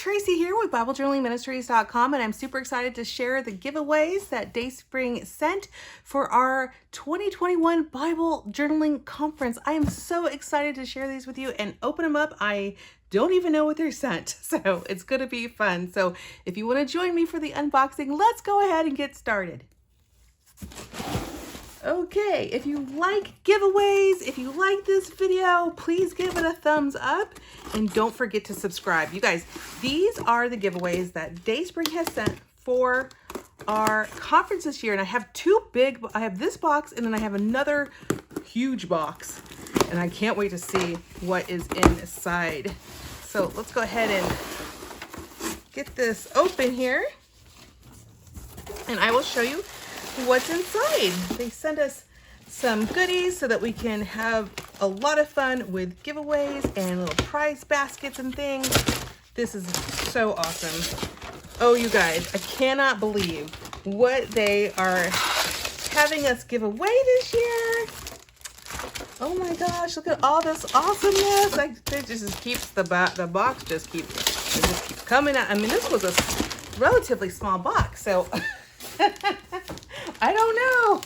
Tracy here with BibleJournalingMinistries.com, and I'm super excited to share the giveaways that DaySpring sent for our 2021 Bible Journaling Conference. I am so excited to share these with you and open them up. I don't even know what they're sent, so it's going to be fun. So if you want to join me for the unboxing, let's go ahead and get started. Okay, if you like giveaways, if you like this video, please give it a thumbs up and don't forget to subscribe. You guys, these are the giveaways that DaySpring has sent for our conference this year. And I have I have this box and then I have another huge box. And I can't wait to see what is inside. So let's go ahead and get this open here. And I will show you what's inside. They send us some goodies so that we can have a lot of fun with giveaways and little prize baskets and things. This is so awesome. Oh, you guys, I cannot believe what they are having us give away this year. Oh my gosh, look at all this awesomeness. It just keeps the box just keeps coming out. I mean, this was a relatively small box, so I don't know.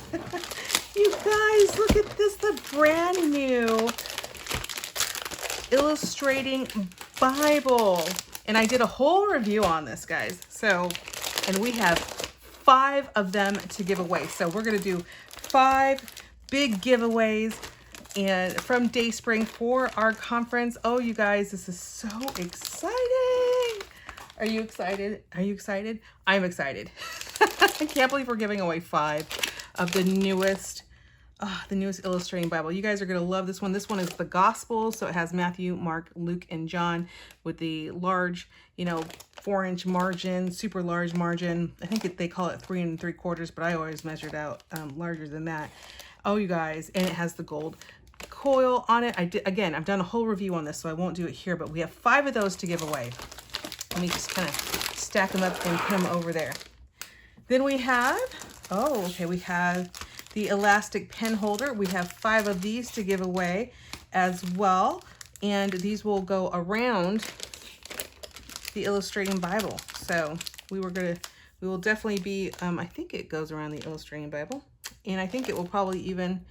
You guys, look at this, the brand new illustrating Bible. And I did a whole review on this, guys. So, and we have 5 of them to give away. So we're going to do 5 big giveaways and from DaySpring for our conference. Oh, you guys, this is so exciting. Are you excited? Are you excited? I'm excited. I can't believe we're giving away 5 of the newest illustrating Bible. You guys are going to love this one. This one is the Gospel. So it has Matthew, Mark, Luke, and John with the large, 4-inch margin, super large margin. I think they call it 3 3/4, but I always measured out larger than that. Oh, you guys, and it has the gold coil on it. I've done a whole review on this, so I won't do it here, but we have 5 of those to give away. Let me just kind of stack them up and put them over there. Then we have, we have the elastic pen holder. We have 5 of these to give away as well. And these will go around the illustrating Bible. So we will definitely be, I think it goes around the illustrating Bible. And I think it will probably even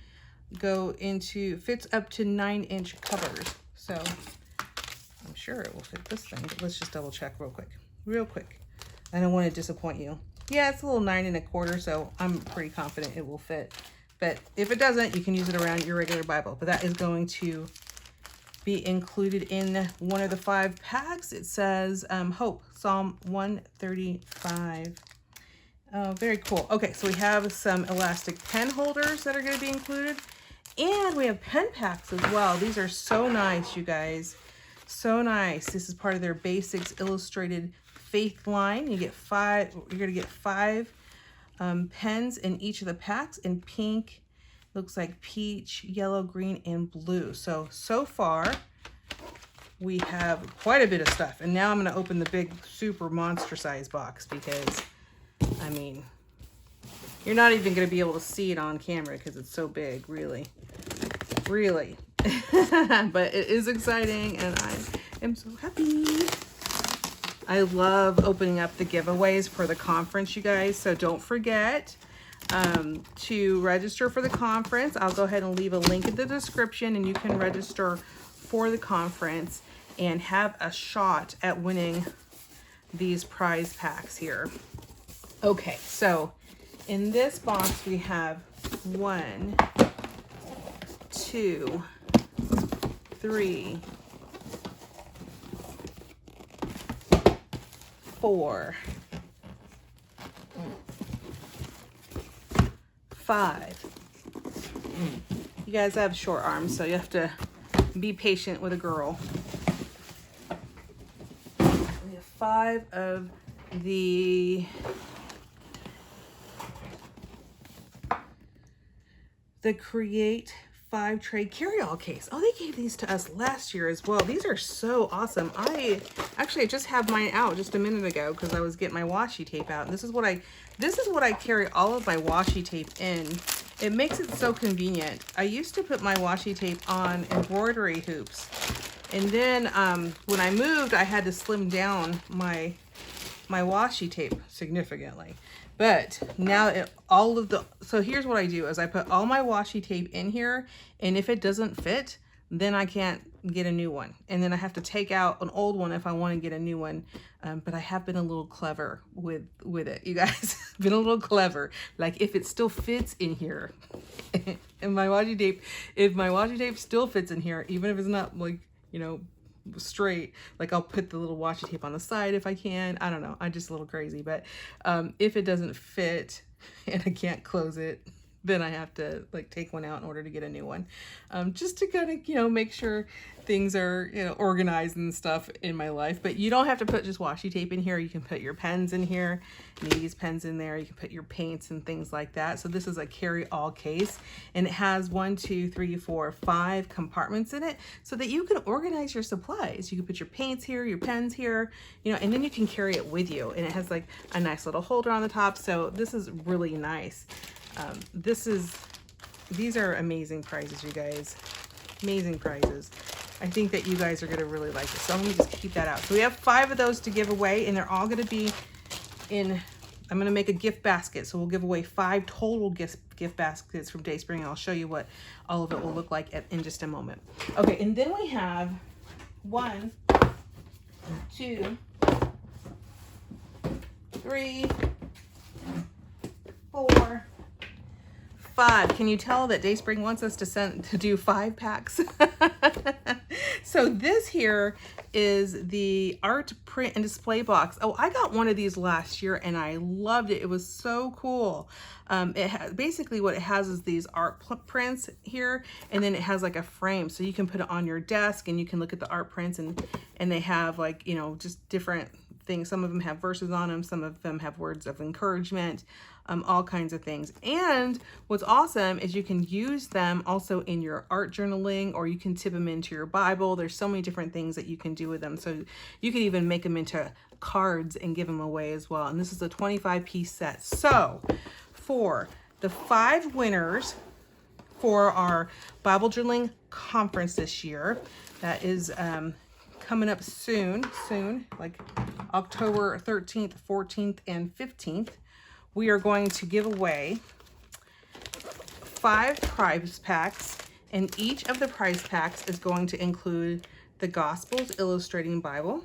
fits up to 9-inch covers. So I'm sure it will fit this thing, but let's just double check real quick. I don't want to disappoint you. Yeah, it's a little 9 1/4, so I'm pretty confident it will fit. But if it doesn't, you can use it around your regular Bible. But that is going to be included in one of the 5 packs. It says Hope, Psalm 135. Oh, very cool. Okay, so we have some elastic pen holders that are going to be included. And we have pen packs as well. These are so nice, you guys. So nice. This is part of their Basics Illustrated Faith line. You get 5. You're going to get 5 pens in each of the packs in pink, looks like peach, yellow, green, and blue. So far we have quite a bit of stuff. And now I'm going to open the big super monster size box because, I mean, you're not even going to be able to see it on camera because it's so big, really. But it is exciting and I am so happy. I love opening up the giveaways for the conference, you guys. So don't forget to register for the conference. I'll go ahead and leave a link in the description and you can register for the conference and have a shot at winning these prize packs here. Okay, so in this box we have 1, 2, 3, 4, 5. You guys have short arms, so you have to be patient with a girl. We have 5 of the Create 5 tray carry-all case. Oh, they gave these to us last year as well. These are so awesome. I just have mine out just a minute ago because I was getting my washi tape out. And this is what I carry all of my washi tape in. It makes it so convenient. I used to put my washi tape on embroidery hoops And then when I moved, I had to slim down my washi tape significantly. But now so here's what I do is I put all my washi tape in here, and if it doesn't fit, then I can't get a new one. And then I have to take out an old one if I want to get a new one. But I have been a little clever with it, you guys. Been a little clever. Like if it still fits in here, and my washi tape, if my washi tape still fits in here, even if it's not like, you know, straight, like I'll put the little washi tape on the side if I can. I don't know, I'm just a little crazy. But if it doesn't fit and I can't close it, then I have to like take one out in order to get a new one, just to kind of, you know, make sure things are, you know, organized and stuff in my life. But you don't have to put just washi tape in here. You can put your pens in here, these pens in there. You can put your paints and things like that. So this is a carry-all case, and it has 1, 2, 3, 4, 5 compartments in it, so that you can organize your supplies. You can put your paints here, your pens here, you know, and then you can carry it with you. And it has like a nice little holder on the top. So this is really nice. These are amazing prizes, you guys. Amazing prizes. I think that you guys are going to really like this. So let me just keep that out. So we have 5 of those to give away, and they're all going to be in, I'm going to make a gift basket. So we'll give away 5 total gift baskets from DaySpring. I'll show you what all of it will look like in just a moment. Okay, and then we have 1, 2, 3, 4, 5. Can you tell that DaySpring wants us to do 5 packs? So this here is the art print and display box. Oh, I got one of these last year and I loved it. It was so cool. It has basically what it has is these art prints here, and then it has like a frame, so you can put it on your desk and you can look at the art prints, and they have like, you know, just different things. Some of them have verses on them, some of them have words of encouragement, all kinds of things. And what's awesome is you can use them also in your art journaling, or you can tip them into your Bible. There's so many different things that you can do with them. So you can even make them into cards and give them away as well. And this is a 25-piece set. So for the 5 winners for our Bible journaling conference this year, that is coming up soon, like October 13th, 14th, and 15th, we are going to give away 5 prize packs, and each of the prize packs is going to include the Gospels Illustrating Bible.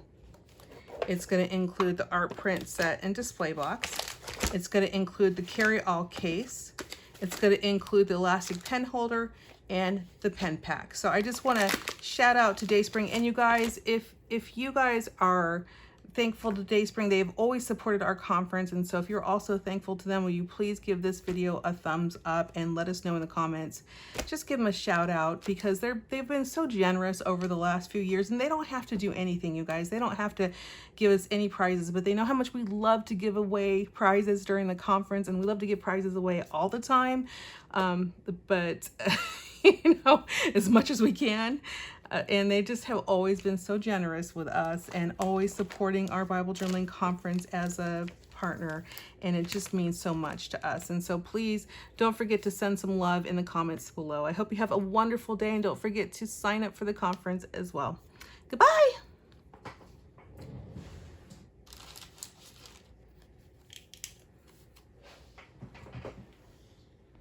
It's going to include the art print set and display box. It's going to include the carry-all case. It's going to include the elastic pen holder and the pen pack. So I just want to shout out to DaySpring. And you guys, if you guys are thankful to DaySpring, they've always supported our conference, and so if you're also thankful to them, will you please give this video a thumbs up and let us know in the comments. Just give them a shout out, because they've been so generous over the last few years, and they don't have to do anything, you guys. They don't have to give us any prizes, but they know how much we love to give away prizes during the conference, and we love to give prizes away all the time, but you know, as much as we can. And they just have always been so generous with us and always supporting our Bible journaling conference as a partner, and it just means so much to us. And so please don't forget to send some love in the comments below. I hope you have a wonderful day, and don't forget to sign up for the conference as well. Goodbye.